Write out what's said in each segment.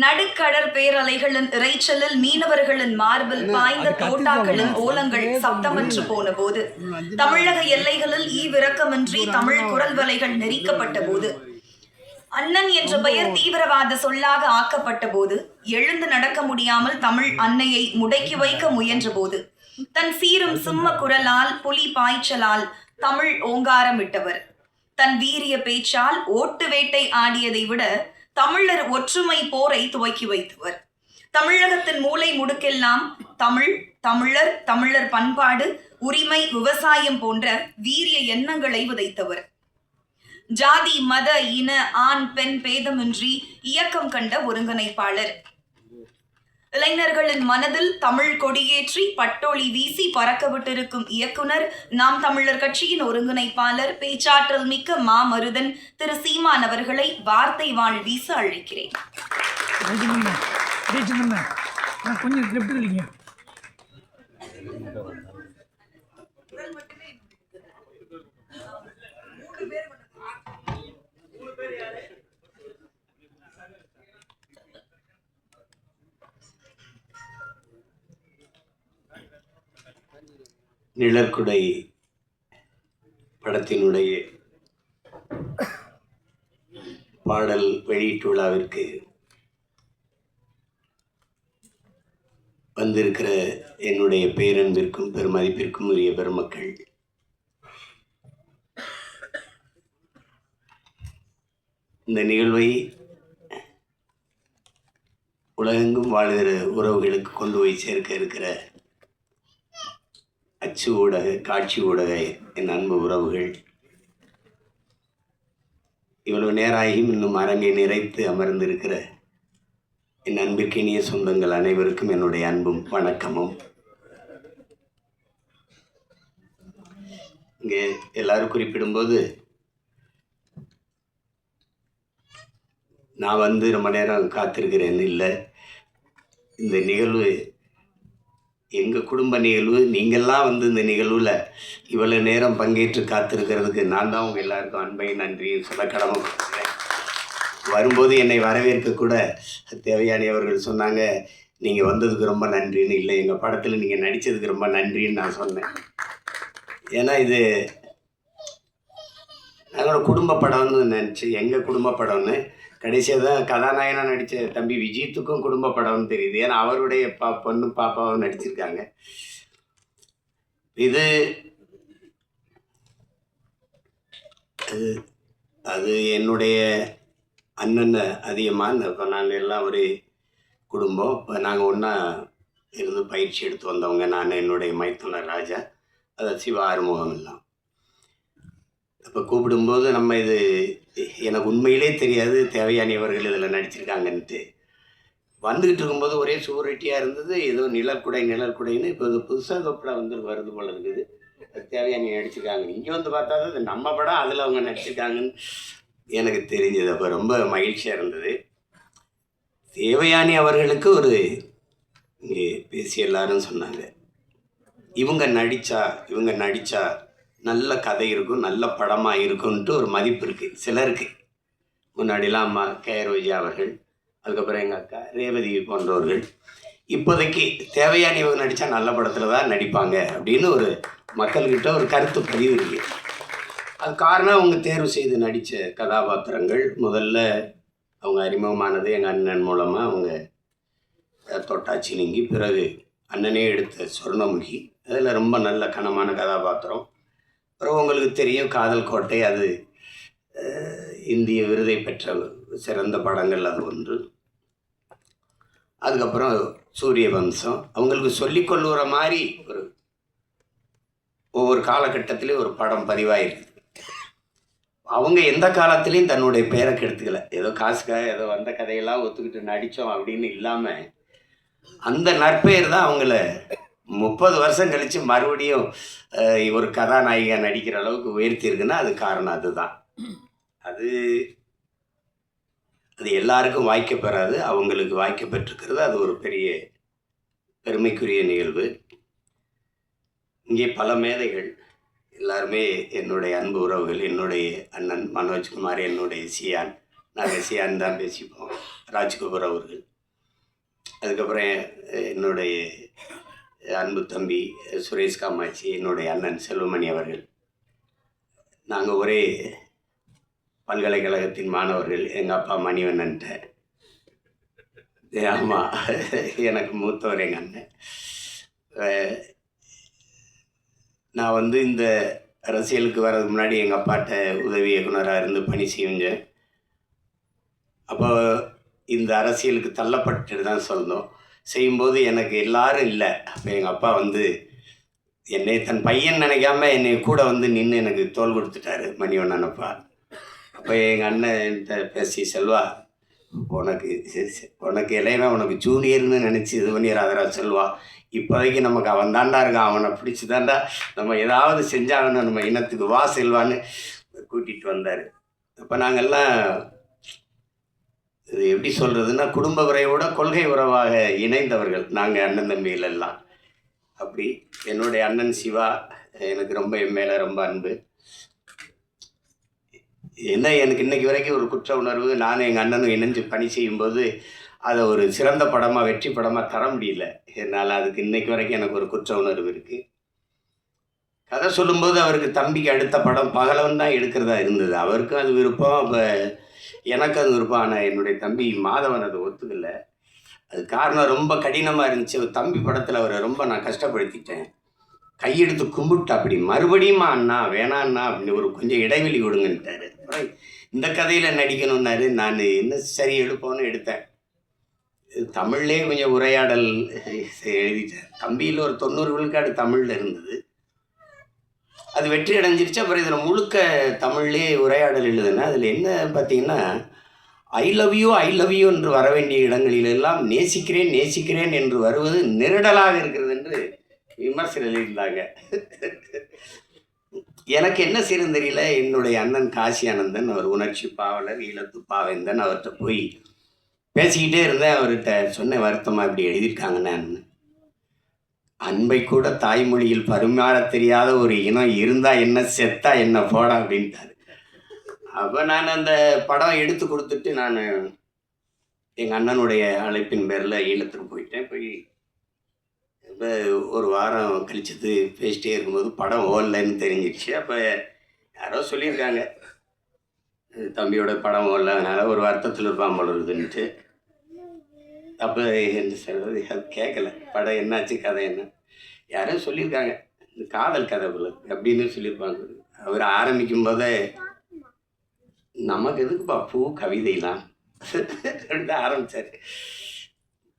நடுக்கடற் பேரலைகளின் இறைச்சலில் மீனவர்களின் மார்பில் பாய்ந்த தோட்டாக்களின் ஓலங்கள் சப்தமற்று போன போது, தமிழக எல்லைகளில் ஈவிரக்கமின்றி தமிழ் குரல் வலைகள் நெரிக்கப்பட்ட போது, அண்ணன் என்ற பெயர் தீவிரவாத சொல்லாக ஆக்கப்பட்ட போது, எழுந்து நடக்க முடியாமல் தமிழ் அன்னையை முடக்கி வைக்க முயன்ற போது, தன் சீரும் சிம்ம குரலால் புலி பாய்ச்சலால் தமிழ் ஓங்காரமிட்டவர். தன் வீரிய பேச்சால் ஓட்டு வேட்டை ஆடியதை விட தமிழர் ஒற்றுமை போரை துவக்கி வைத்தவர். தமிழகத்தின் மூலை முடுக்கெல்லாம் தமிழ், தமிழர், தமிழர் பண்பாடு, உரிமை, விவசாயம் போன்ற வீரிய எண்ணங்களை விதைத்தவர். ஜாதி, மத, இன, ஆண், பெண் பேதமின்றி இயக்கம் கண்ட ஒருங்கிணைப்பாளர். இளைஞர்களின் மனதில் தமிழ் கொடியேற்றி பட்டொளி வீசி பறக்க விட்டிருக்கும் இயக்குனர், நாம் தமிழர் கட்சியின் ஒருங்கிணைப்பாளர், பேச்சாற்றல் மிக்க மாமருதன் திரு சீமான் அவர்களை வார்த்தை வாழ் வீச அழைக்கிறேன். நிழற்குடை படத்தினுடைய பாடல் வெளியீட்டு விழாவிற்கு வந்திருக்கிற என்னுடைய பேரன்பிற்கும் பெருமதிப்பிற்கும் உரிய பெருமக்கள், இந்த நிகழ்வை உலகெங்கும் வாழ்கிற உறவுகளுக்கு கொண்டு போய் சேர்க்க இருக்கிற அச்சு ஊடக, காட்சி ஊடக என் அன்பு உறவுகள், இவ்வளவு நேராகியும் இன்னும் அரங்கை நிறைத்து அமர்ந்திருக்கிற என் அன்பிற்கினிய சொந்தங்கள் அனைவருக்கும் என்னுடைய அன்பும் வணக்கமும். இங்கே எல்லாரும் குறிப்பிடும்போது நான் ரொம்ப நேரம் காத்திருக்கிறேன்னு இல்லை. இந்த நிகழ்வு எங்கள் குடும்ப நிகழ்வு. நீங்கள்லாம் இந்த நிகழ்வில் இவ்வளோ நேரம் பங்கேற்று காத்திருக்கிறதுக்கு நான் தான் உங்கள் எல்லாருக்கும் அன்பையும் நன்றியும் சொல்ல கடமைப்படுறேன். வரும்போது என்னை வரவேற்க கூட தேவயானி அவர்கள் சொன்னாங்க, நீங்கள் வந்ததுக்கு ரொம்ப நன்றின்னு. இல்லை, எங்கள் படத்தில் நீங்கள் நடித்ததுக்கு ரொம்ப நன்றின்னு நான் சொன்னேன். ஏன்னா இது நாங்களோட குடும்ப படம்னு நினச்சி, எங்கள் குடும்ப படம்னு. கடைசியாக தான் கதாநாயகனாக நடித்த தம்பி விஜித்துக்கும் குடும்ப படம்னு தெரியுது. ஏன்னா அவருடைய பொண்ணு பாப்பாவும் நடிச்சிருக்காங்க. இது அது என்னுடைய அண்ணன் அதிகமாக. இப்போ நாங்கள் எல்லாம் ஒரு குடும்பம். இப்போ நாங்கள் ஒன்றா இருந்து பயிற்சி எடுத்து வந்தவங்க. நான், என்னுடைய மைத்துனர் ராஜா, அதை சிவா ஆறுமுகம் எல்லாம். அப்போ கூப்பிடும்போது நம்ம இது எனக்கு உண்மையிலே தெரியாது தேவயானி அவர்கள் இதில் நடிச்சிருக்காங்கன்ட்டு. வந்துக்கிட்டு இருக்கும்போது ஒரே சுவரொட்டியாக இருந்தது. ஏதோ நிழற்குடைன்னு இப்போ இது புதுசாக தொப்படா வருது போல இருக்குது. தேவயானி நடிச்சிருக்காங்க. இங்கே வந்து பார்த்தா தான் இது நம்ம படம், அதில் அவங்க நடிச்சிருக்காங்கன்னு எனக்கு தெரிஞ்சது. அப்போ ரொம்ப மகிழ்ச்சியாக இருந்தது. தேவயானி அவர்களுக்கு ஒரு இங்கே பேசி எல்லாரும் சொன்னாங்க, இவங்க நடித்தா நல்ல கதை இருக்கும், நல்ல படமாக இருக்கும்ன்ட்டு ஒரு மதிப்பு இருக்குது சிலருக்கு. முன்னாடிலாம் அம்மா கே.ஆர். விஜயா அவர்கள், அதுக்கப்புறம் எங்கள் அக்கா ரேவதி போன்றவர்கள், இப்போதைக்கு தேவயானி இவங்க நடித்தா நல்ல படத்தில் தான் நடிப்பாங்க அப்படின்னு ஒரு மக்கள்கிட்ட ஒரு கருத்து பதிவு இருக்குது. அது காரணம் அவங்க தேர்வு செய்து நடித்த கதாபாத்திரங்கள். முதல்ல அவங்க அறிமுகமானது எங்கள் அண்ணன் மூலமாக. அவங்க தொட்டாச்சி நீங்கி, பிறகு அண்ணனே எடுத்த சொர்ணமுகி, அதில் ரொம்ப நல்ல கனமான கதாபாத்திரம். அப்புறம் உங்களுக்கு தெரியும் காதல் கோட்டை, அது இந்திய விருதை பெற்ற சிறந்த படங்கள் அது ஒன்று. அதுக்கப்புறம் சூரிய வம்சம். அவங்களுக்கு சொல்லிக்கொள்ளுற மாதிரி ஒவ்வொரு காலகட்டத்திலையும் ஒரு படம் பதிவாயிருக்கு. அவங்க எந்த காலத்துலேயும் தன்னுடைய பேரை கெடுத்துக்கல. ஏதோ காசுக்காக ஏதோ வந்த கதையெல்லாம் ஒத்துக்கிட்டு நடித்தோம் அப்படின்னு இல்லாமல், அந்த நற்பெயர் தான் அவங்கள 30 வருஷம் கழித்து மறுபடியும் ஒரு கதாநாயகா நடிக்கிற அளவுக்கு உயர்த்தியிருக்குன்னா அது காரணம் அதுதான். அது எல்லாருக்கும் வாய்க்கப்பெறாது, அவங்களுக்கு வாய்க்கப்பெற்றிருக்கிறது. அது ஒரு பெரிய பெருமைக்குரிய நிகழ்வு. இங்கே பல மேதைகள் எல்லாருமே என்னுடைய அன்பு உறவுகள். என்னுடைய அண்ணன் மனோஜ்குமார், என்னுடைய சியான், நாங்கள் சியான் தான் பேசிப்போம். ராஜ்கபூர் அவர்கள், அதுக்கப்புறம் என்னுடைய அன்பு தம்பி சுரேஷ் காமாட்சி, என்னுடைய அண்ணன் செல்வமணி அவர்கள். நாங்கள் ஒரே பல்கலைக்கழகத்தின் மாணவர்கள். எங்கள் அப்பா மணிவண்ணன்ட்ட, ஆமாம், எனக்கு மூத்தவர் எங்கள் அண்ணன். நான் வந்து இந்த அரசியலுக்கு வர்றதுக்கு முன்னாடி எங்கள் அப்பாட்ட உதவி இயக்குனராக இருந்து பணி செஞ்சேன். அப்போ இந்த அரசியலுக்கு தள்ளப்பட்டு தான் சொல்லணும். செய்யும்போது எனக்கு எல்லாரும் இல்லை. அப்போ எங்கள் அப்பா வந்து என்னை தன் பையன் நினைக்காம என்னை கூட வந்து நின்று எனக்கு தோள் கொடுத்துட்டாரு மணிவண்ணன் அப்பா. அப்போ எங்கள் அண்ணன்கிட்ட பேசி, செல்வா, உனக்கு இளையவன், உனக்கு ஜூனியர்னு நினச்சி இது பண்ணிடுறாதரா செல்வா, இப்போதைக்கு நமக்கு அவன் தாண்டா இருக்கான், அவனை பிடிச்சி தாண்டா நம்ம ஏதாவது செஞ்சாகணும், நம்ம இனத்துக்கு வா செல்வான்னு கூட்டிகிட்டு வந்தார். அப்போ நாங்கள்லாம் இது எப்படி சொல்கிறதுன்னா, குடும்ப உறவோட கொள்கை உறவாக இணைந்தவர்கள் நாங்கள் அண்ணன் தம்பிகள் எல்லாம். அப்படி என்னுடைய அண்ணன் சிவா எனக்கு ரொம்ப என் மேலே ரொம்ப அன்பு. என்ன எனக்கு இன்றைக்கி வரைக்கும் ஒரு குற்ற உணர்வு, நானும் எங்கள் அண்ணனும் இணைஞ்சு பணி செய்யும்போது அதை ஒரு சிறந்த படமாக வெற்றி படமாக தர முடியல என்னால். அதுக்கு இன்றைக்கு வரைக்கும் எனக்கு ஒரு குற்ற உணர்வு இருக்குது. கதை சொல்லும்போது அவருக்கு தம்பிக்கு அடுத்த படம் பகலவன் தான் எடுக்கிறதா இருந்தது. அவருக்கும் அது விருப்பம், அப்போ எனக்கு அது விருப்பம். ஆனால் என்னுடைய தம்பி மாதவன் அதை ஒத்துக்கலை. அது காரணம் ரொம்ப கடினமாக இருந்துச்சு. தம்பி படத்தில் அவரை ரொம்ப நான் கஷ்டப்படுத்திட்டேன். கையெடுத்து கும்பிட்டு அப்படி மறுபடியுமா அண்ணா வேணாண்ணா அப்படின்னு ஒரு கொஞ்சம் இடைவெளி கொடுங்கன்ட்டாரு. இந்த கதையில் நடிக்கணும்னாரு. நான் என்ன சரி எடுப்போன்னு எடுத்தேன். தமிழ்லேயே கொஞ்சம் உரையாடல் எழுதிட்டேன். தம்பியில் ஒரு 90 விழுக்காடு தமிழில் இருந்தது. அது வெற்றி அடைஞ்சிருச்சு. அப்புறம் இதில் முழுக்க தமிழ்லேயே உரையாடல் எழுதுனேன். அதில் என்ன பார்த்தீங்கன்னா, ஐ லவ் யூ என்று வர வேண்டிய இடங்களிலெல்லாம் நேசிக்கிறேன் நேசிக்கிறேன் என்று வருவது நெருடலாக இருக்கிறது என்று விமர்சனம் எழுதியிருந்தாங்க. எனக்கு என்ன செய்யணும் தெரியல. என்னுடைய அண்ணன் காசி ஆனந்தன், அவர் உணர்ச்சி பாவலர், ஈழத்து பாவேந்தன், அவர்கிட்ட போய் பேசிக்கிட்டே இருந்தேன். அவர்கிட்ட சொன்ன வருத்தமாக இப்படி எழுதியிருக்காங்கண்ணே. அன்பை கூட தாய்மொழியில் பரிமாற தெரியாத ஒரு இனம் இருந்தால் என்ன, செத்தா என்ன போடா அப்படின்ட்டாரு. அப்போ நான் அந்த படம் எடுத்து கொடுத்துட்டு நான் எங்கள் அண்ணனுடைய அழைப்பின் பேரில் ஈழத்துக்கு போயிட்டேன். போய் இப்போ ஒரு வாரம் கழிச்சது பேசிட்டே இருக்கும்போது படம் ஓடலைன்னு தெரிஞ்சிடுச்சு. அப்போ யாரோ சொல்லியிருக்காங்க, தம்பியோட படம் ஓடல, அதனால் ஒரு வருத்தத்தில் இருப்பான் போல இருக்குதுன்ட்டு. அப்போ என்ன சொல்கிறது, அது கேட்கல. படம் என்னாச்சு, கதை என்ன, யாரோ சொல்லியிருக்காங்க, இந்த காதல் கதை போல அப்படின்னு சொல்லியிருப்பாங்க. அவர் ஆரம்பிக்கும் போதே நமக்கு எதுக்குப்பா பூ கவிதைலாம் அப்படின்னு ஆரம்பித்தார்.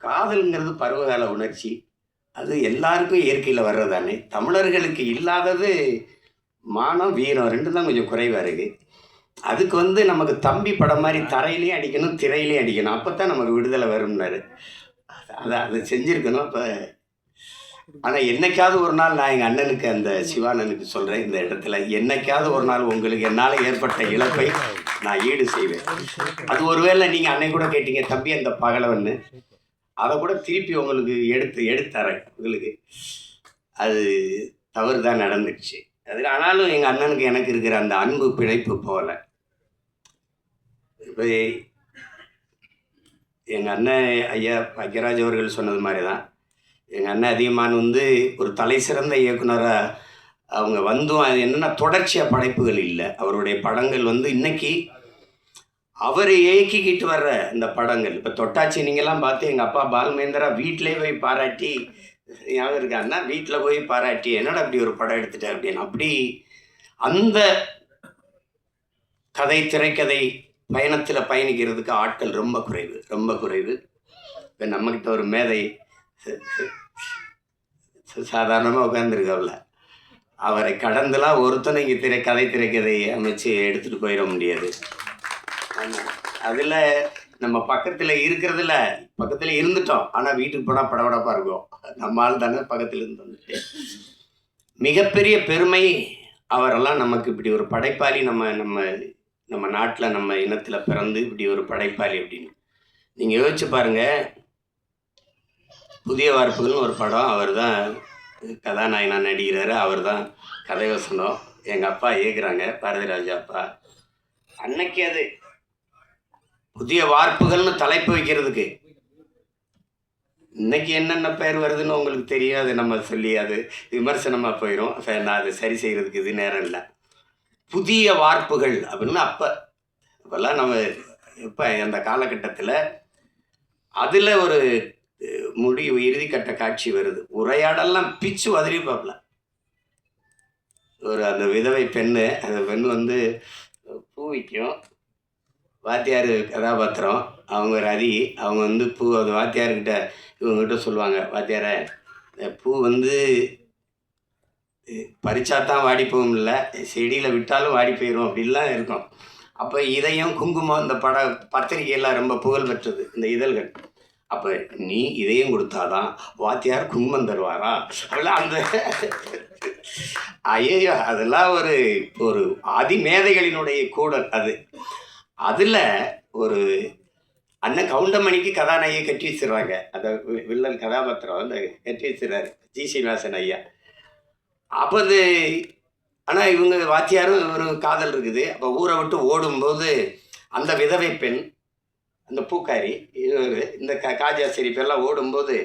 காதலுங்கிறது பருவகால உணர்ச்சி, அது எல்லாருக்கும் இயற்கையில் வர்றதானே. தமிழர்களுக்கு இல்லாதது மானம் வீரம், ரெண்டு தான் கொஞ்சம் குறைவாக இருக்குது. அதுக்கு வந்து நமக்கு தம்பி படம் மாதிரி தரையிலையும் அடிக்கணும், திரையிலையும் அடிக்கணும், அப்போ தான் நமக்கு விடுதலை வரும்னாரு. அது செஞ்சுருக்கணும். அப்போ ஆனால் என்னைக்காவது ஒரு நாள் நான் எங்கள் அண்ணனுக்கு, அந்த சிவானனுக்கு சொல்கிறேன், இந்த இடத்துல என்னைக்காவது ஒரு நாள் உங்களுக்கு என்னால் ஏற்பட்ட இழப்பை நான் ஈடு செய்வேன். அது ஒருவேளை நீங்கள் அன்னை கூட கேட்டீங்க, தம்பி அந்த பகலவன்னு, அதை கூட திருப்பி உங்களுக்கு எடுத்துறேன் உங்களுக்கு. அது தவறு தான் நடந்துடுச்சு அது. ஆனாலும் எங்கள் அண்ணனுக்கு எனக்கு இருக்கிற அந்த அன்பு பிணைப்பு போகல. இப்போ எங்கள் அண்ணன் ஐயா பாக்யராஜ் அவர்கள் சொன்னது மாதிரி தான், எங்கள் அண்ணன் அதிகமான வந்து ஒரு தலை சிறந்த இயக்குனராக அவங்க வந்தும், அது என்னென்னா தொடர்ச்சியாக படைப்புகள் இல்லை. அவருடைய படங்கள் வந்து இன்னைக்கு அவர் இயக்கிக்கிட்டு வர்ற இந்த படங்கள், இப்போ தொட்டாச்சி நீங்கள்லாம் பார்த்து எங்கள் அப்பா பால்மேந்திரா வீட்டிலே போய் பாராட்டி, ஞாபகம் இருக்காருன்னா வீட்டில் போய் பாராட்டி, என்னடா அப்படி ஒரு படம் எடுத்துட்டேன் அப்படின்னு. அப்படி அந்த கதை திரைக்கதை பயணத்தில் பயணிக்கிறதுக்கு ஆட்கள் ரொம்ப குறைவு, ரொம்ப குறைவு. இப்போ நம்மக்கிட்ட ஒரு மேதை சாதாரணமாக உட்காந்துருக்கவில்ல, அவரை கடந்துலாம் ஒருத்தனை இங்கே திரைக்கதை அமைச்சு எடுத்துகிட்டு போயிட முடியாது. அதில் நம்ம பக்கத்தில் இருக்கிறதுல பக்கத்தில் இருந்துட்டோம், ஆனால் வீட்டுக்கு போனால் படபடப்பாக இருக்கும். நம்ம ஆள் தானே பக்கத்தில் இருந்து வந்துட்டு. மிகப்பெரிய பெருமை அவரெல்லாம் நமக்கு இப்படி ஒரு படைப்பாளி, நம்ம நம்ம நம்ம நாட்டில் நம்ம இனத்தில் பிறந்து இப்படி ஒரு படைப்பாளி அப்படின்னு. நீங்கள் யோசிச்சு பாருங்கள், புதிய வார்ப்புகள்னு ஒரு படம், அவர் தான் கதாநாயகனா நடிக்கிறாரு, அவர் தான் கதை வசனம், எங்கள் அப்பா இயக்குறாங்க, பாரதிராஜா அப்பா. அன்னைக்கு அது புதிய வார்ப்புகள்னு தலைப்பு வைக்கிறதுக்கு இன்னைக்கு என்னென்ன பேர் வருதுன்னு உங்களுக்கு தெரியும். அது நம்ம சொல்லி அது விமர்சனமாக போயிடும். நான் அதை சரி செய்கிறதுக்கு இது நேரம் இல்லை. புதிய வார்ப்புகள் அப்படின்னு அப்போல்லாம் நம்ம இப்போ அந்த காலகட்டத்தில் அதில் ஒரு முடிவு இறுதிக்கட்ட காட்சி வருது. உரையாடெல்லாம் பிச்சு உதறிப்பாப்ல. ஒரு அந்த விதவை பெண்ணு, அந்த பெண் வந்து பூ விற்கும். வாத்தியார் கதாபாத்திரம், அவங்க ரதி. அவங்க வந்து பூ அந்த வாத்தியார்கிட்ட இவங்ககிட்ட சொல்லுவாங்க, வாத்தியார பூ வந்து பறிச்சா தான் வாடி போகும், இல்லை செடியில் விட்டாலும் வாடி போயிடும் அப்படின்லாம் இருக்கும். அப்போ இதயம் குங்குமம் இந்த பத்திரிகையெல்லாம் ரொம்ப புகழ் பெற்றது இந்த இதழ்கள். அப்போ நீ இதயம் கொடுத்தாதான் வாத்தியார் குங்குமம் தருவாரா அப்படிலாம் அந்த ஐயோ அதெல்லாம் ஒரு ஒரு அதிமேதைகளினுடைய கூடல் அது. அதில் ஒரு அண்ணன் கவுண்டமணிக்கு கதாநாயகியை கட்டி வச்சிடுறாங்க. அந்த வில்லன் கதாபாத்திரம் வந்து கட்டி வச்சிடறாரு ஜி சீனிவாசன் ஐயா. அப்போ அது ஆனால் இவங்க வாத்தியாரும் ஒரு காதல் இருக்குது. அப்போ ஊரை விட்டு ஓடும்போது அந்த விதவை பெண், அந்த பூக்காரி, இந்த காஜா ஷெரீஃபெல்லாம் ஓடும்போது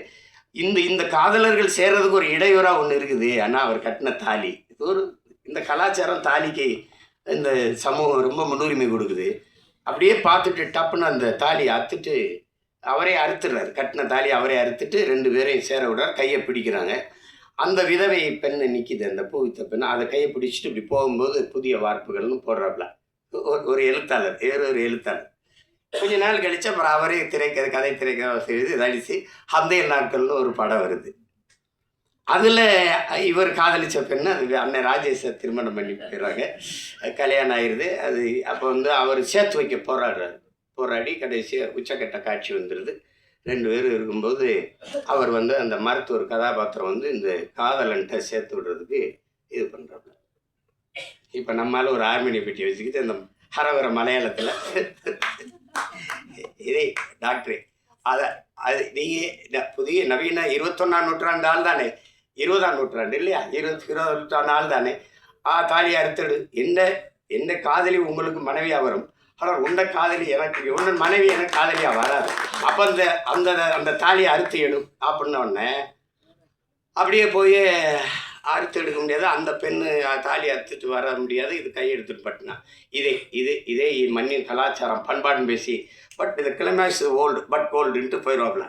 இந்த காதலர்கள் சேர்றதுக்கு ஒரு இடையூறாக ஒன்று இருக்குது. ஆனால் அவர் கட்டின தாலி, ஒரு இந்த கலாச்சாரம் தாலிக்கு இந்த சமூகம் ரொம்ப முன்னுரிமை கொடுக்குது. அப்படியே பார்த்துட்டு டப்புன்னு அந்த தாலியை அறுத்துட்டு அவரே அறுத்துடுறாரு. கட்டின தாலி அவரே அறுத்துட்டு 2 பேரையும் சேர விடுறார். கையை பிடிக்கிறாங்க. அந்த விதவை பெண்ணு நிற்கிது, அந்த பூவித்த பெண்ணு. அதை கையை பிடிச்சிட்டு இப்படி போகும்போது புதிய வார்ப்புகள்னு போடுறாப்புல ஒரு எழுத்தாளர், ஒரு எழுத்தாளர். கொஞ்ச நாள் கழிச்சு அப்புறம் அவரே கதை திரைக்கதை நடித்து அந்த நாட்கள்னு ஒரு படம் வருது. அதில் இவர் காதலிச்ச பெண்ணு அது அண்ணன் ராஜேஷை திருமணம் பண்ணி போயிடுறாங்க. கல்யாணம் ஆயிடுது. அது அப்போ வந்து அவர் சேர்த்து வைக்க போராடி கடைசியாக உச்சக்கட்ட காட்சி வந்துடுது. 2 பேரும் இருக்கும்போது அவர் வந்து அந்த மருத்துவர் கதாபாத்திரம் வந்து இந்த காதலன்ட்ட சேர்த்து விடுறதுக்கு இது பண்ணுறாங்க. இப்போ நம்மளால ஒரு ஆர்மினிய பெட்டி வச்சுக்கிட்டு அந்த ஹரவர மலையாளத்தில் இதே டாக்டரே அது நீங்கள் புதிய நவீன 21ஆம் நூற்றாண்டு ஆள் தானே, 20ஆம் நூற்றாண்டு இல்லையா, 20ஆம் நூற்றாண்டு ஆள் தானே. தாலி அறுத்தடு, என்ன காதலி உங்களுக்கு மனைவியாக வரும், ஆனால் உன்னை காதலி எனக்கு, உன்ன மனைவி எனக்கு காதலியாக வராது. அப்போ அந்த அந்த தாலியை அறுத்து எடும் அப்படின்ன உடனே அப்படியே போய் அறுத்து எடுக்க முடியாது. அந்த பெண்ணு தாலி அறுத்துட்டு வர முடியாது. இது கையெடுத்துட்டு பட்டினா இதே மண்ணின் கலாச்சாரம் பண்பாடுன்னு பேசி பட் இந்த கிளைமேக்ஸ் ஓல்டு பட் கோல்டுன்ட்டு போயிடுவாப்ல.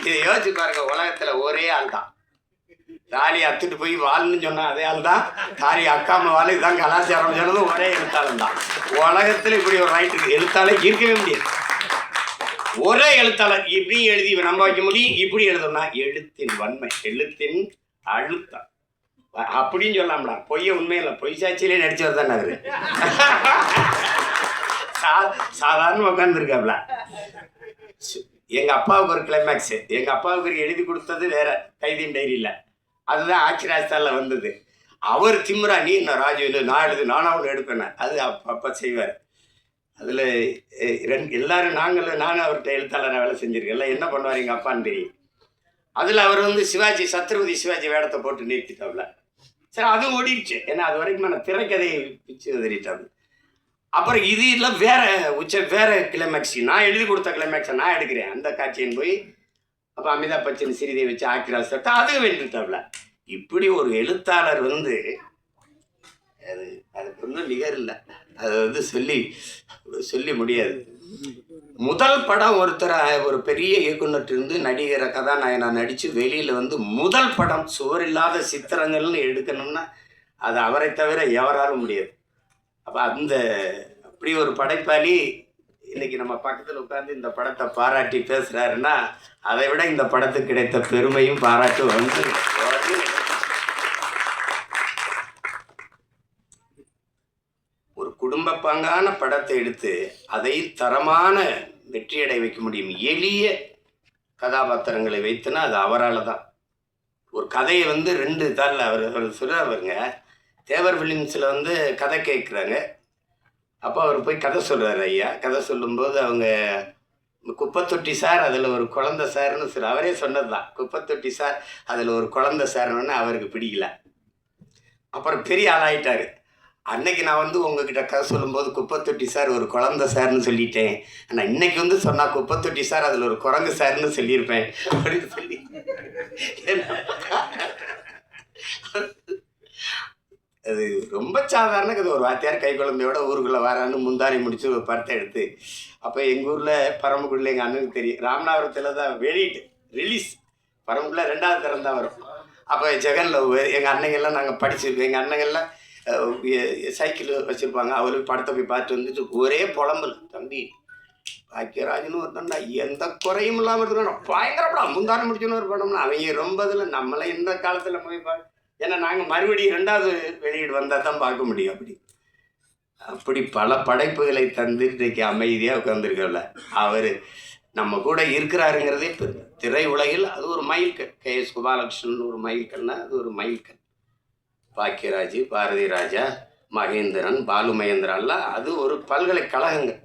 இதை யோசிச்சு பாருங்க. உலகத்தில் ஒரே ஆள் தான் தாலி அத்துட்டு போய் வாழ்ன்னு சொன்னால் அதே ஆள் தான் தாலி அக்காம வாழ், இதுதான் கலாச்சாரம் சொன்னதும் ஒரே எழுத்தாளன் தான். உலகத்தில் இப்படி ஒரு ரைட்டு எழுத்தாளர் இருக்கவே முடியாது. ஒரே எழுத்தாளர் இப்படி எழுதி நம்ப வைக்க முடியும். இப்படி எழுதணும்னா எழுத்தின் வன்மை, எழுத்தின் அழுத்தம் அப்படின்னு சொல்லாம்டா. பொய்ய உண்மையில பொய் சாட்சியிலே நடிச்சவர் தானே அவரு. சாதாரண உட்காந்துருக்காப்ல. எங்க அப்பாவுக்கு ஒரு கிளைமேக்ஸ், எங்க அப்பாவுக்கு எழுதி கொடுத்தது வேற, கைதின் டைரியில். அதுதான் ஆட்சி ராஜஸ்தானில் வந்தது. அவர் திமுறா, நீ நான் ராஜு இல்லை, நான் எழுது, நானும் அவனை எடுப்பேன். அது அப்போ செய்வார். அதில் எல்லாரும் நானும் அவர்கிட்ட எழுத்தாளராக வேலை செஞ்சுருக்கேன். எல்லாம் என்ன பண்ணுவார் எங்கள் அப்பான்னு தெரியும். அதில் அவர் வந்து சிவாஜி, சத்ரபதி சிவாஜி வேடத்தை போட்டு நிறுத்திட்டாப்ல. சரி, அதுவும் ஓடிடுச்சு. ஏன்னா அது வரைக்கும் நான் திரைக்கதையை பிச்சு உதறிட்டாங்க. அப்புறம் இது இல்லை வேற கிளைமேக்ஸ், நான் எழுதி கொடுத்த கிளைமேக்ஸை நான் எடுக்கிறேன். அந்த காட்சியின் போய் அப்போ அமிதாப் பச்சன் சிறிதை வச்சு ஆக்கிராஸ் தொட்டா அதுவும் வென்றுட்டாப்ல. இப்படி ஒரு எழுத்தாளர் வந்து அதுக்கு ஒன்றும் நிகர் இல்லை. அதை வந்து சொல்லி முடியாது. முதல் படம் ஒரு பெரிய இயக்குனர்கிட்ட நடிகரை கதாநாயகனா நடித்து வெளியில் வந்து முதல் படம் சுவரில்லாத சித்திரங்கள்னு எடுக்கணும்னா அது அவரை தவிர எவராலும் முடியாது. அப்போ அப்படி ஒரு படைப்பாளி இன்னைக்கு நம்ம பக்கத்தில் உட்கார்ந்து இந்த படத்தை பாராட்டி பேசுகிறாருன்னா அதை விட இந்த படத்துக்கு கிடைத்த பெருமையும் பாராட்டு வந்து ஒரு குடும்ப பாங்கான படத்தை எடுத்து அதை தரமான வெற்றியடை வைக்க முடியும். எளிய கதாபாத்திரங்களை வைத்துனா அது அவரால் தான். ஒரு கதையை வந்து 2 தாளில் அவர் சொல்கிறாருங்க. தேவர் ஃபிலிம்ஸில் வந்து கதை கேட்குறாங்க. அப்போ அவர் போய் கதை சொல்கிறார். ஐயா கதை சொல்லும்போது அவங்க குப்பத்தொட்டி சார் அதில் ஒரு குழந்தை சார்னு அவரே சொன்னது தான். குப்பத்தொட்டி சார் அதில் ஒரு குழந்தை சார்னு அவருக்கு பிடிக்கல. அப்புறம் பெரிய ஆளாயிட்டார். அன்னைக்கு நான் வந்து உங்ககிட்ட கதை சொல்லும்போது குப்பத்தொட்டி சார் ஒரு குழந்தை சார்னு சொல்லிட்டேன். ஆனால் இன்னைக்கு வந்து சொன்னால் குப்பத்தொட்டி சார் அதில் ஒரு குரங்கு சார்னு சொல்லியிருப்பேன் அப்படின்னு சொல்லி அது ரொம்ப சாதாரண கதை. ஒரு வாத்தியார் கை குழந்தையோட ஊருக்குள்ளே வரான்னு முந்தானை முடிச்சு ஒரு படத்தை எடுத்து, அப்போ எங்கள் ஊரில் பரமக்குடியில் எங்கள் அண்ணனுக்கு தெரியும், ராமநாதபுரத்தில் தான் வெளியிட்டு ரிலீஸ், பரமக்குடியில் 2வது தரம் தான் வரும். அப்போ ஜெகனில் எங்கள் அண்ணங்கள்லாம் நாங்கள் படிச்சிருக்கோம். எங்கள் அண்ணங்கள்லாம் சைக்கிள் வச்சுருப்பாங்க. அவருக்கு படத்தை போய் பார்த்து வந்துட்டு ஒரே புலம்பல், தம்பி பாக்கியராஜ்னு ஒருத்தன்டா எந்த குறையும் இல்லாமல் இருக்கணும், பயங்கர படம், முந்தானை முடிச்சுன்னு ஒரு படம்னா அவங்க ரொம்ப இதில் நம்மளை இந்த காலத்தில் போய் ஏன்னா நாங்கள் மறுபடியும் 2வது வெளியீடு வந்தால் தான் பார்க்க முடியும். அப்படி பல படைப்புகளை தந்து இன்றைக்கு அமைதியாக உட்காந்துருக்கல அவர் நம்ம கூட இருக்கிறாருங்கிறதே திரை உலகில் அது ஒரு மைல்கல். KS கோபாலகிருஷ்ணன் ஒரு மைல்கல்னா அது ஒரு மைல்கல். பாக்கியராஜ், பாரதி ராஜா, மகேந்திரன், பாலு மகேந்திரான்லாம் அது ஒரு பல்கலைக்கழகங்கள்.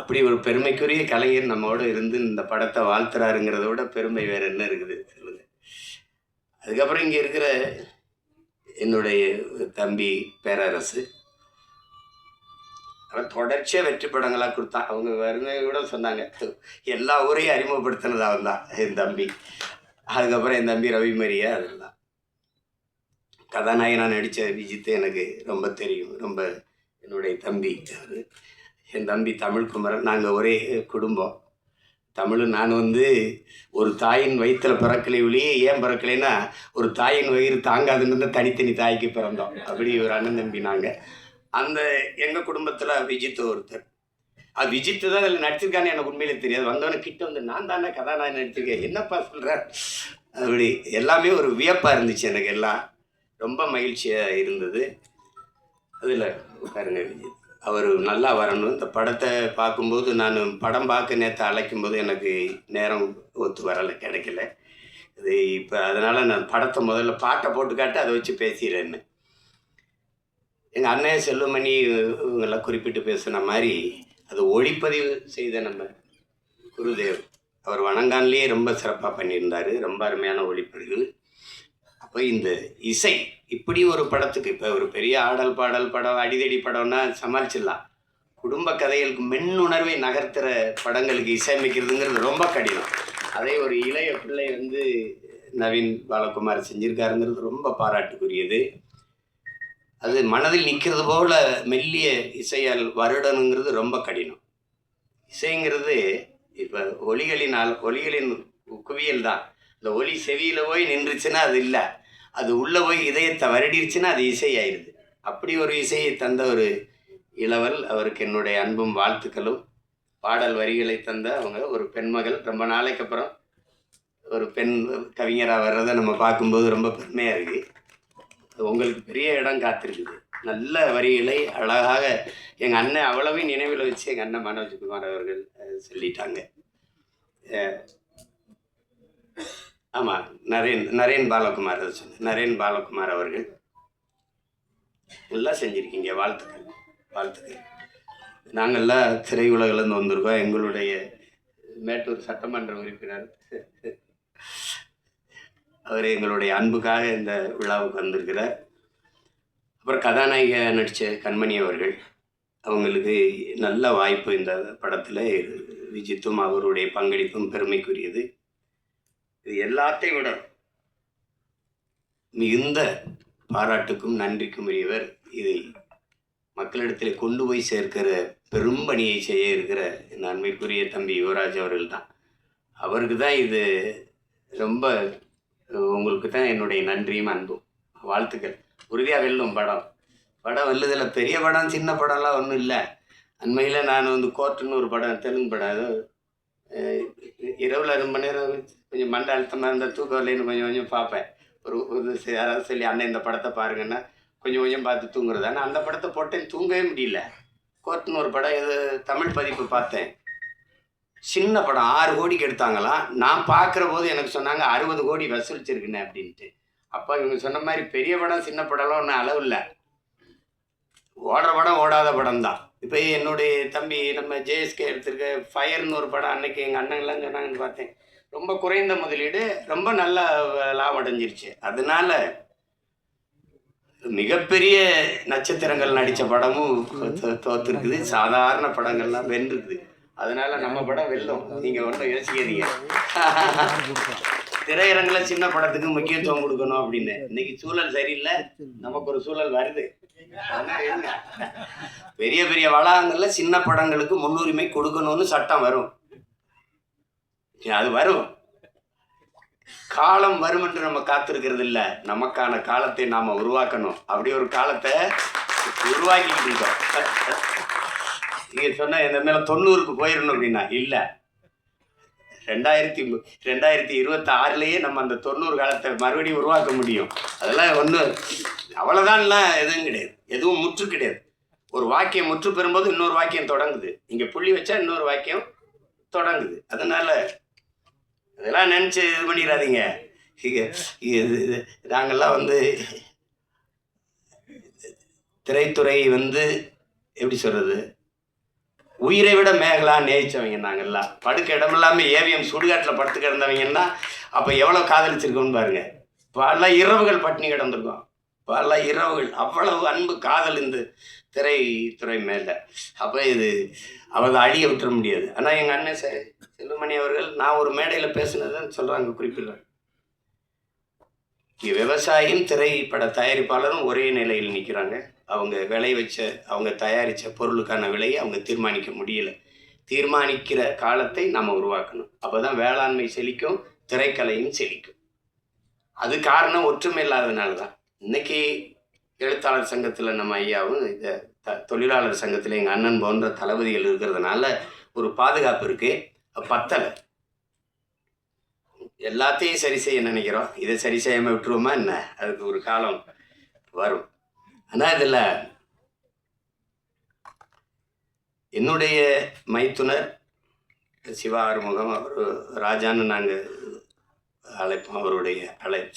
அப்படி ஒரு பெருமைக்குரிய கலைஞர் நம்மோடு இருந்து இந்த படத்தை வாழ்த்துறாருங்கிறத விட பெருமை வேறு என்ன இருக்குது சொல்லுங்க. அதுக்கப்புறம் இங்கே இருக்கிற என்னுடைய தம்பி பேரரசு, அவன் தொடர்ச்சியாக வெற்றி படங்களாக கொடுத்தான். அவங்க வருங்க கூட சொன்னாங்க, எல்லா ஊரையும் அறிமுகப்படுத்தினது அவன் தான் என் தம்பி. அதுக்கப்புறம் என் தம்பி ரவி மரியா, அதெல்லாம் கதாநாயகனாக நடித்த விஜித்து எனக்கு ரொம்ப தெரியும். ரொம்ப என்னுடைய தம்பி அவர், என் தம்பி தமிழ்குமரன். நாங்கள் ஒரே குடும்பம். தமிழ் நான் வந்து ஒரு தாயின் வயிற்றில் பிறக்கலை ஒழியே. ஏன் பிறக்கலைன்னா ஒரு தாயின் வயிறு தாங்காதுன்னு தனித்தனி தாய்க்கு பிறந்தோம். அப்படி ஒரு அண்ணன் தம்பி நாங்கள். அந்த எங்கள் குடும்பத்தில் விஜித்து ஒருத்தர். அது விஜித்து தான் அதில் நடிச்சிருக்கான்னு எனக்கு உண்மையிலே தெரியாது. வந்தவொடனே கிட்ட வந்து நான் தானே கதாநாயகன் நடிச்சிருக்கேன், என்னப்பா சொல்கிறேன். அப்படி எல்லாமே ஒரு வியப்பாக இருந்துச்சு எனக்கு. எல்லாம் ரொம்ப மகிழ்ச்சியாக இருந்தது. அதில் பாருங்க விஜித் அவர் நல்லா வரணும். இந்த படத்தை பார்க்கும்போது நான் படம் பார்க்க நேற்று அழைக்கும்போது எனக்கு நேரம் ஒத்து வரலை, கிடைக்கல. இது இப்போ அதனால் நான் படத்தை முதல்ல பாட்டை போட்டு காட்டு அதை வச்சு பேசிடுறேன்னு. எங்கள் அண்ணன் செல்வமணி இவங்கெல்லாம் குறிப்பிட்டு பேசுன மாதிரி அது ஒளிப்பதிவு செய்த நம்ம குருதேவ் அவர் வணங்கான்லேயே ரொம்ப சிறப்பாக பண்ணியிருந்தார். ரொம்ப அருமையான ஒளிப்பதிவு. அப்போ இந்த இசை இப்படி ஒரு படத்துக்கு, இப்போ ஒரு பெரிய ஆடல் பாடல் படம், அடிதடி படம்னா சமாளிச்சிடலாம். குடும்ப கதைகளுக்கு மென்னுணர்வை நகர்த்துற படங்களுக்கு இசையமைக்கிறதுங்கிறது ரொம்ப கடினம். அதே ஒரு இளைய பிள்ளை வந்து நவீன் பாலகுமார் செஞ்சுருக்காருங்கிறது ரொம்ப பாராட்டுக்குரியது. அது மனதில் நிற்கிறது போல மெல்லிய இசையால் வருடணுங்கிறது ரொம்ப கடினம். இசைங்கிறது இப்போ ஒலிகளின் குவியல் தான். இந்த ஒலி செவியில் போய் நின்றுச்சுன்னா அது இல்லை, அது உள்ளே போய் இதயத்தை வருடிருச்சுன்னா அது இசை ஆயிடுது. அப்படி ஒரு இசையை தந்த ஒரு இளவல், அவருக்கு என்னுடைய அன்பும் வாழ்த்துக்களும். பாடல் வரிகளை தந்த அவங்க ஒரு பெண்மகள். ரொம்ப நாளைக்கு அப்புறம் ஒரு பெண் கவிஞராக வர்றதை நம்ம பார்க்கும்போது ரொம்ப பெருமையாக இருக்குது. உங்களுக்கு பெரிய இடம் காத்திருக்குது. நல்ல வரிகளை அழகாக எங்கள் அண்ணன் அவ்வளவையும் நினைவில் வச்சு எங்கள் அண்ணன் மனோஜ்குமார் அவர்கள் சொல்லிட்டாங்க. ஆமாம், நரேன் பாலகுமார், அதை சொன்னேன். நரேன் பாலகுமார் அவர்கள் நல்லா செஞ்சுருக்கீங்க. வாழ்த்துக்கள். நாங்கள்லாம் திரையுலகிலேருந்து வந்திருக்கோம். எங்களுடைய மேட்டூர் சட்டமன்ற உறுப்பினர் அவர் எங்களுடைய அன்புக்காக இந்த விழாவுக்கு வந்திருக்கிறார். அப்புறம் கதாநாயக நடித்த கண்மணி அவர்கள், அவங்களுக்கு நல்ல வாய்ப்பு இந்த படத்தில். விஜித்தும் அவருடைய பங்களிப்பும் பெருமைக்குரியது. இது எல்லாத்தையும் விட மிகுந்த பாராட்டுக்கும் நன்றிக்கும் உரியவர். இதை மக்களிடத்தில் கொண்டு போய் சேர்க்கிற பெரும் பணியை செய்ய இருக்கிற இந்த அன்மைக்குரிய தம்பி யுவராஜ் அவர்கள் தான். அவருக்கு தான் இது ரொம்ப, உங்களுக்கு தான் என்னுடைய நன்றியும் அன்பும் வாழ்த்துக்கள். உறுதியாக வெல்லும் படம் வெல்லுதில் பெரிய படம் சின்ன படம்லாம் ஒன்றும் இல்லை. அண்மையில் நான் வந்து கோர்ட்டுன்னு ஒரு படம், தெலுங்கு படம், அது இரவில் 2 மணி நேரம் கொஞ்சம் மண்டை அழுத்தமாக இருந்தால் தூக்கம் வரலைன்னு கொஞ்சம் பார்ப்பேன். யாராவது சொல்லி அண்ணன் இந்த படத்தை பாருங்கன்னா கொஞ்சம் பார்த்து தூங்குறது. ஆனால் அந்த படத்தை போட்டேன், தூங்கவே முடியல. கோர்ட்டுன்னு ஒரு படம், இது தமிழ் பதிப்பு பார்த்தேன். சின்ன படம் 6 கோடிக்கு எடுத்தாங்களாம். நான் பார்க்குற போது எனக்கு சொன்னாங்க 60 கோடி வசூலிச்சிருக்குண்ணே அப்படின்ட்டு. அப்போ இவங்க சொன்ன மாதிரி பெரிய படம் சின்ன படம்லாம் ஒன்றும் அளவு இல்லை. ஓடுற படம் ஓடாத படம் தான். இப்போ என்னுடைய தம்பி நம்ம ஜேஎஸ்கே எடுத்திருக்க ஃபயர்னு ஒரு படம், அன்னைக்கு எங்கள் அண்ணங்கள்லாம் சொன்னாங்கன்னு பார்த்தேன். ரொம்ப குறைந்த முதலீடு, ரொம்ப நல்ல லாபம் அடைஞ்சிருச்சு. அதனால மிகப்பெரிய நட்சத்திரங்கள் நடித்த படமும் தோத்துருக்குது, சாதாரண படங்கள்லாம் வென்றுருக்குது. அதனால நம்ம படம் வெல்லும், நீங்கள் ஒன்றும் யோசிக்காதீங்க. திரையரங்கில் சின்ன படத்துக்கு முக்கியத்துவம் கொடுக்கணும் அப்படின்னு. இன்னைக்கு சூழல் சரியில்லை, நமக்கு ஒரு சூழல் வருது. பெரிய பெரிய வளாகங்கள்ல சின்ன படங்களுக்கு முன்னுரிமை கொடுக்கணும்னு சட்டம் வரும், அது வரும். காலம் வரும் என்று நம்ம காத்திருக்கிறது இல்லை, நமக்கான காலத்தை நாம உருவாக்கணும். அப்படி ஒரு காலத்தை உருவாக்கிட்டு இருக்கோம். நீங்க சொன்ன இந்த மேல 90க்கு போயிடணும் அப்படின்னா இல்ல, 2026லயே நம்ம அந்த 90 காலத்தை மறுபடியும் உருவாக்க முடியும். அதெல்லாம் ஒன்றும் அவ்வளோதான்லாம் எதுவும் கிடையாது, எதுவும் முற்று கிடையாது. ஒரு வாக்கியம் முற்று பெறும்போது இன்னொரு வாக்கியம் தொடங்குது, இங்கே புள்ளி வச்சா இன்னொரு வாக்கியம் தொடங்குது. அதனால அதெல்லாம் நினச்சி இது பண்ணிடாதீங்க. நாங்கள்லாம் வந்து திரைத்துறை வந்து எப்படி சொல்கிறது, உயிரை விட மேகலாம் நேசித்தவங்க நாங்கள்லாம். படுக்க இடம் இல்லாமல் ஏவிஎம் சுடுகாட்டில் படுத்து கிடந்தவங்கன்னா அப்போ எவ்வளோ காதலிச்சிருக்கோன்னு பாருங்கள். பல இரவுகள் பட்டினி கிடந்திருக்கோம், பல இரவுகள். அவ்வளவு அன்பு காதல் இந்த திரைத்துறை மேலே. அப்போ இது அவளை அழிய விட்டுற முடியாது. ஆனால் எங்கள் அண்ணன் செல்வமணி அவர்கள் நான் ஒரு மேடையில் பேசுனதுன்னு சொல்கிறாங்க, குறிப்பிடுறாங்க, விவசாயியும் திரைப்பட தயாரிப்பாளரும் ஒரே நிலையில் நிற்கிறாங்க. அவங்க அவங்க தயாரித்த பொருளுக்கான விலையை அவங்க தீர்மானிக்க முடியலை. தீர்மானிக்கிற காலத்தை நம்ம உருவாக்கணும். அப்போ தான் வேளாண்மை செழிக்கும், திரைக்கலையும் செழிக்கும். அது காரணம் ஒற்றுமை இல்லாததுனால தான். இன்னைக்கு எழுத்தாளர் சங்கத்தில் நம்ம ஐயாவும் இந்த தொழிலாளர் சங்கத்தில் எங்கள் அண்ணன் போன்ற தளபதிகள் இருக்கிறதுனால ஒரு பாதுகாப்பு இருக்குது. பத்தலை, எல்லாத்தையும் சரி செய்ய நினைக்கிறோம், இதை சரி செய்யாமல் விட்டுருவோமா என்ன? அதுக்கு ஒரு காலம் வரும். ஆனால் இதில் என்னுடைய மைத்துனர் சிவா ஆறுமுகம், அவர் ராஜான்னு நாங்கள் அழைப்போம், அவருடைய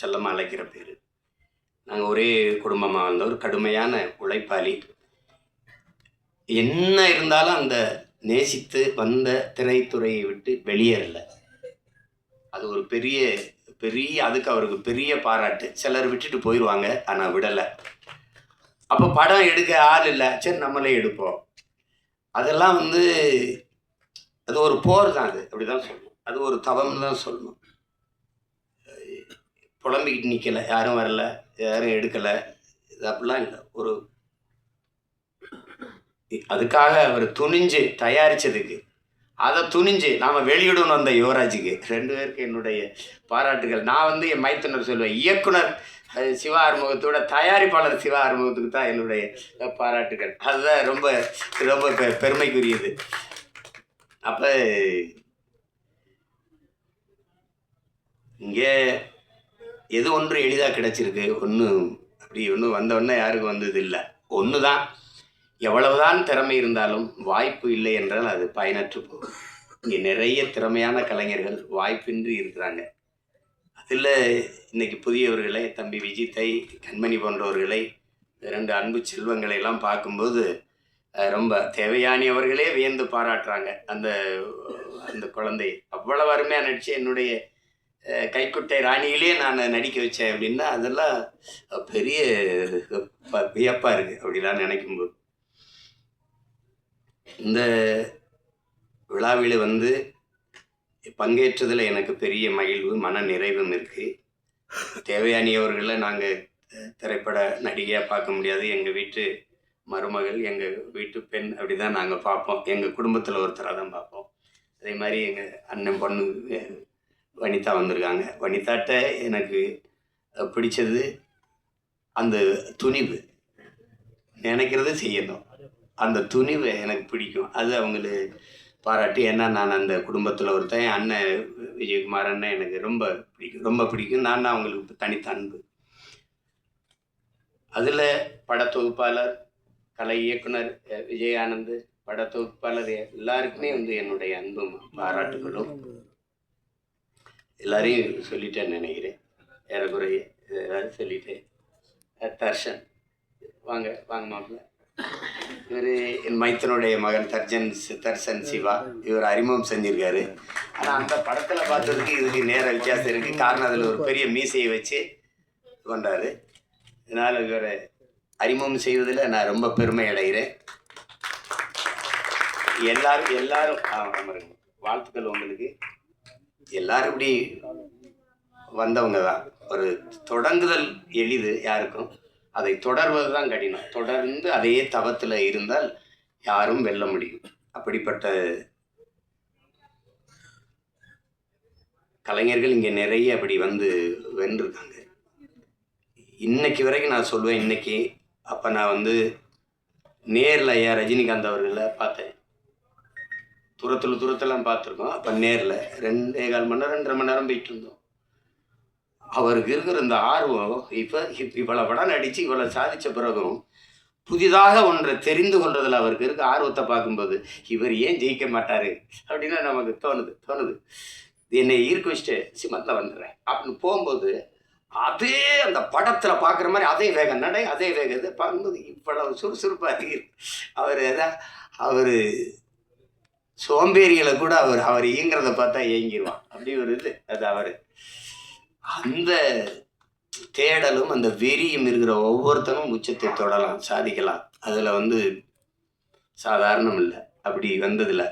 செல்லமாக அழைக்கிற பேர். நாங்கள் ஒரே குடும்பமாக வந்தவர், கடுமையான உழைப்பாளி. என்ன இருந்தாலும் அந்த நேசித்து வந்த திரைத்துறையை விட்டு வெளியேறலை. அது ஒரு பெரிய அதுக்கு அவருக்கு பெரிய பாராட்டு. சிலர் விட்டுட்டு போயிடுவாங்க, ஆனால் விடலை. அப்போ படம் எடுக்க ஆள் இல்லை, சரி நம்மளே எடுப்போம். அதெல்லாம் வந்து அது ஒரு போர் தான், அது அப்படி தான் சொல்லணும், அது ஒரு தவம்னு தான் சொல்லணும். புலம்பிக்கிட்டு நிற்கலை, யாரும் வரல, யாரும் எடுக்கலை, இது அப்படிலாம் இல்லை. ஒரு அதுக்காக அவர் துணிஞ்சு தயாரித்ததுக்கு, அதை துணிஞ்சு நாம் வெளியிடணும். அந்த யுவராஜுக்கு 2 பேருக்கு என்னுடைய பாராட்டுகள். நான் வந்து என் மைத்துனர் சொல்லுவேன், இயக்குனர் சிவா ஆறுமுகத்தோட தயாரிப்பாளர் சிவா ஆறுமுகத்துக்கு தான் என்னுடைய பாராட்டுகள். அதுதான் ரொம்ப ரொம்ப பெருமைக்குரியது. அப்போ இங்கே எது ஒன்று எளிதாக கிடைச்சிருக்கு, ஒன்றும் வந்தவொடனே யாருக்கும் வந்தது இல்லை. ஒன்று தான், எவ்வளவுதான் திறமை இருந்தாலும் வாய்ப்பு இல்லை என்றால் அது பயனற்று போகும். இங்கே நிறைய திறமையான கலைஞர்கள் வாய்ப்பின்றி இருக்கிறாங்க. அதில் இன்னைக்கு புதியவர்களை, தம்பி விஜித்தை, கண்மணி போன்றவர்களை, 2 அன்பு செல்வங்களை எல்லாம் பார்க்கும்போது ரொம்ப தேவையானி அவர்களே வியந்து பாராட்டுறாங்க. அந்த குழந்தை அவ்வளவு அருமையாக நடிச்சு என்னுடைய கைக்குட்டை ராணியிலே நான் நடிக்க வச்சேன் அப்படின்னா அதெல்லாம் பெரிய வியப்பாக இருக்குது. அப்படிலாம் நினைக்கும்போது இந்த விழாவில் வந்து பங்கேற்றதில் எனக்கு பெரிய மகிழ்வு, மன நிறைவும் இருக்குது. தேவையானியவர்களை நாங்கள் திரைப்பட நடிகையாக பார்க்க முடியாது, எங்கள் வீட்டு மருமகள், எங்கள் வீட்டு பெண், அப்படி தான் நாங்கள் பார்ப்போம். எங்கள் குடும்பத்தில் ஒருத்தராக தான் பார்ப்போம். அதே மாதிரி எங்கள் அண்ணன் பொண்ணு வனிதா வந்திருக்காங்க. வனிதாட்ட எனக்கு பிடிச்சது அந்த துணிவு, நினைக்கிறது செய்யணும், அந்த துணிவு எனக்கு பிடிக்கும். அது அவங்களுக்கு பாராட்டி. ஏன்னா நான் அந்த குடும்பத்தில் ஒருத்தன், அண்ணன் விஜயகுமார் அண்ணன் எனக்கு ரொம்ப பிடிக்கும். நான் அவங்களுக்கு தனித்த அன்பு. அதில் படத்தொகுப்பாளர், கலை இயக்குனர் விஜயானந்த், படத்தொகுப்பாளர் எல்லாருக்குமே வந்து என்னுடைய அன்பும் பாராட்டுகளும். எல்லாரையும் சொல்லிட்டேன்னு நினைக்கிறேன், ஏறக்குறைய ஏதாவது சொல்லிட்டேன். தர்ஷன் வாங்க மாப்பிள்ள, இவர் என் மைத்தனுடைய மகன் தர்ஷன் சிவா. இவர் அறிமுகம் செஞ்சிருக்காரு. ஆனால் அந்த படத்தில் பார்த்ததுக்கு இதுக்கு நேர வித்தியாசம் இருக்குது. காரணம் அதில் ஒரு பெரிய மீசையை வச்சு பண்ணுறாரு. இதனால் இவரை அறிமுகம் செய்வதில் நான் ரொம்ப பெருமை அடைகிறேன். எல்லாரும் வாழ்த்துக்கள் உங்களுக்கு. எல்லாரும் இப்படி வந்தவங்க தான். ஒரு தொடங்குதல் எளிது யாருக்கும், அதை தொடர்வது தான் கடினம். தொடர்ந்து அதே தவத்தில் இருந்தால் யாரும் வெல்ல முடியும். அப்படிப்பட்ட கலைஞர்கள் இங்கே நிறைய அப்படி வந்து வென்றிருக்காங்க. இன்னைக்கு வரைக்கும் நான் சொல்லுவேன், இன்னைக்கு அப்போ நான் வந்து நேரில் ஐயா ரஜினிகாந்த் அவர்களை பார்த்தேன். தூரத்தெல்லாம் பார்த்துருக்கோம். அப்போ நேரில் 2.25 மணி நேரம் 2.5 மணி நேரம் போயிட்டு இருந்தோம். அவருக்கு இருக்கிற இந்த ஆர்வம் இப்போ இவ்வளோ படம் நடித்து இவ்வளோ சாதித்த பிறகும் புதிதாக ஒன்றை தெரிந்து கொள்றதில் அவருக்கு இருக்க ஆர்வத்தை பார்க்கும்போது இவர் ஏன் ஜெயிக்க மாட்டார் அப்படின்னு நமக்கு தோணுது. என்னை ஈர்க்க வச்சுட்டு சிமத்தில் வந்துடுறேன் அப்படின்னு போகும்போது அதே அந்த படத்தில் பார்க்குற மாதிரி அதே வேகம் நடை, அதே வேகம் இதை பார்க்கும்போது இவ்வளவு சுறுசுறுப்பாக இருக்கு. அவர் சோம்பேறிகளை கூட அவர் இயங்கிறத பார்த்தா இயங்கிடுவான். அப்படி ஒரு இது அது அவர். அந்த தேடலும் அந்த வெறியும் இருக்கிற ஒவ்வொருத்தரும் உச்சத்தை தொடலாம், சாதிக்கலாம். அதில் வந்து சாதாரணம் இல்லை. அப்படி வந்ததில்லை.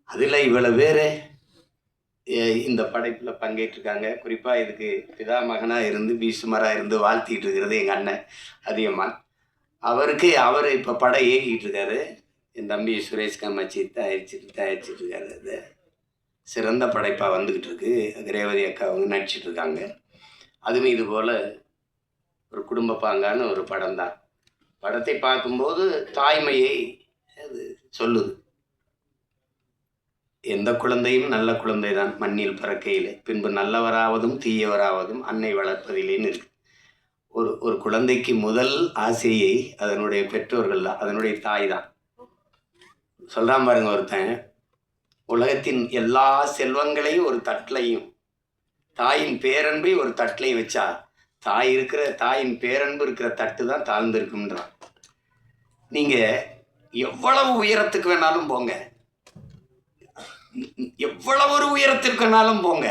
அதில் இவ்வளோ பேர் இந்த படைப்பில் பங்கேற்றிருக்காங்க. குறிப்பாக இதுக்கு பிதா மகனாக இருந்து பீசுமராக இருந்து வாழ்த்திட்டு இருக்கிறது எங்கள் அண்ணன் அதியமான். அவர் இப்போ படம் இயக்கிட்டு இருக்காரு. என் தம்பி சுரேஷ் காமாட்சி தயாரிச்சிட்டு இருக்காரு. அது சிறந்த படைப்பாக வந்துக்கிட்டு இருக்கு. ரேவதி அக்கா அவங்க நடிச்சிட்டு இருக்காங்க. அதுவும் இது போல் ஒரு குடும்ப பாங்கான ஒரு படம் தான். படத்தை பார்க்கும்போது தாய்மையை அது சொல்லுது. எந்த குழந்தையும் நல்ல குழந்தை தான் மண்ணில் பிறக்கையில், பின்பு நல்லவராவதும் தீயவராவதும் அன்னை வளர்ப்பதிலேன்னு இருக்கு. ஒரு குழந்தைக்கு முதல் ஆசையை அதனுடைய பெற்றோர்கள் தான், அதனுடைய தாய் தான். சொல்கிறான் பாருங்க ஒருத்தன், உலகத்தின் எல்லா செல்வங்களையும் ஒரு தட்டிலையும் தாயின் பேரன்பை ஒரு தட்டிலையும் வச்சா தாயின் பேரன்பு இருக்கிற தட்டு தான் தாழ்ந்திருக்குன்றான். நீங்கள் எவ்வளவு உயரத்துக்கு வேணாலும் போங்க, எவ்வளவு ஒரு உயரத்திற்கு வேணாலும் போங்க,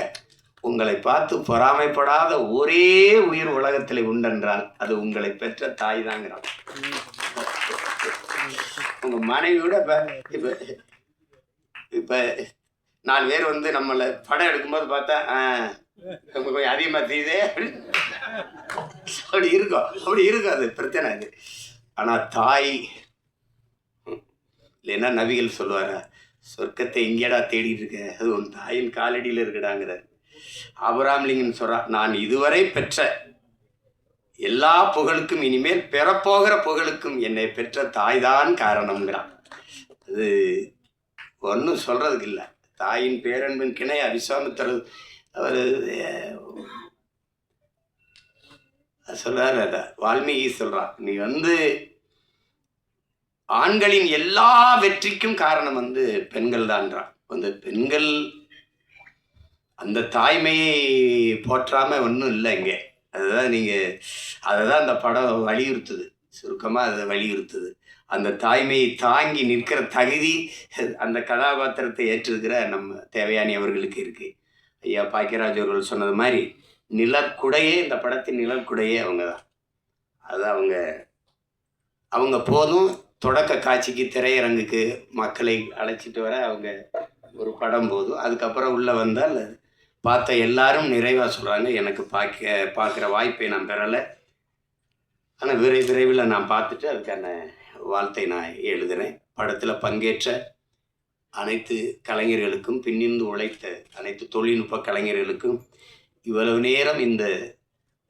உங்களை பார்த்து பொறாமைப்படாத ஒரே உயிர் உலகத்தில் உண்டென்றால் அது உங்களை பெற்ற தாய் தாங்கிறான். உங்க மனைவியோட இப்ப இப்ப 4 பேர் வந்து நம்மளை படம் எடுக்கும்போது பார்த்தா கொஞ்சம் அதிகமா தெரியுதே அப்படி இருக்கும். அது பிரச்சனை அது. ஆனா தாய் இல்லைன்னா நபிகள் சொல்லுவாரா, சொர்க்கத்தை எங்கேடா தேடிட்டு இருக்க, அது உன் தாயின் காலடியில் இருக்குடாங்கிறார். ஆபிரகாம் சொல்றான், நான் இதுவரை பெற்ற எல்லா புகழுக்கும் இனிமேல் பெறப்போகிற புகழுக்கும் என்னை பெற்ற தாய்தான் காரணம்ங்கிறான். அது ஒன்றும் சொல்றதுக்கு இல்லை. தாயின் பேரன்பின் கிணை அவிசுவாமித்திரர் அவர் சொல்றாரு. அத வால்மீகி சொல்றான், நீ வந்து ஆண்களின் எல்லா வெற்றிக்கும் காரணம் வந்து பெண்கள் தான்றான். அந்த பெண்கள் அந்த தாய்மையை போற்றாம ஒன்றும் இல்லை இங்கே. அதுதான் அதை அந்த படம் வலியுறுத்துது. சுருக்கமாக அதை வலியுறுத்துது. அந்த தாய்மையை தாங்கி நிற்கிற தகுதி அந்த கதாபாத்திரத்தை ஏற்றிருக்கிற நம்ம தேவயானி அவர்களுக்கு இருக்கு. ஐயா பாக்கியராஜ் அவர்கள் சொன்னது மாதிரி நிழற்குடையே, இந்த படத்தின் நிழற்குடையே அவங்க தான். அது அவங்க போதும் தொடக்க காட்சிக்கு திரையரங்குக்கு மக்களை அழைச்சிட்டு வர அவங்க ஒரு படம் போதும். அதுக்கப்புறம் உள்ளே வந்தால் பார்த்த எல்லாரும் நிறைவாக சொல்கிறாங்க, எனக்கு பார்க்குற வாய்ப்பை நான் பெறலை, ஆனால் விரைவில் நான் பார்த்துட்டு அதுக்கான வாழ்த்தை நான் எழுதுகிறேன். படத்தில் பங்கேற்ற அனைத்து கலைஞர்களுக்கும், பின்னிருந்து உழைத்த அனைத்து தொழில்நுட்ப கலைஞர்களுக்கும், இவ்வளவு நேரம் இந்த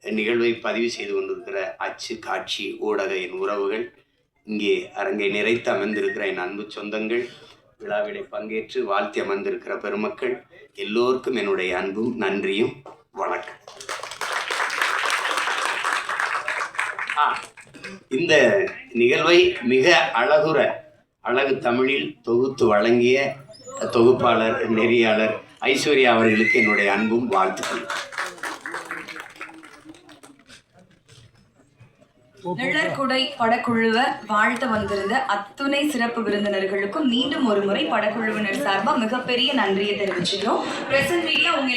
நிகழ்வை பதிவு செய்து கொண்டிருக்கிற அச்சு, காட்சி, ஊடக என் உறவுகள், இங்கே அரங்கை நிறைத்து அமர்ந்திருக்கிற என் அன்பு சொந்தங்கள், விழாவிலே பங்கேற்று வாழ்த்தி அமர்ந்திருக்கிற பெருமக்கள் எல்லோருக்கும் என்னுடைய அன்பும் நன்றியும் வணக்கம். இந்த நிகழ்வை மிக அழகு தமிழில் தொகுத்து வழங்கிய தொகுப்பாளர், நெறியாளர் ஐஸ்வர்யா அவர்களுக்கு என்னுடைய அன்பும் வாழ்த்துக்கள். நிழற்குடை படக்குழுவை வாழ்த்த வந்திருந்த அத்துணை சிறப்பு விருந்தினர்களுக்கும் மீண்டும் ஒரு முறை படக்குழுவினர் சார்பாக மிகப்பெரிய நன்றியை தெரிவிச்சுக்கிறோம். பிரசன்ட் மீடியா உங்க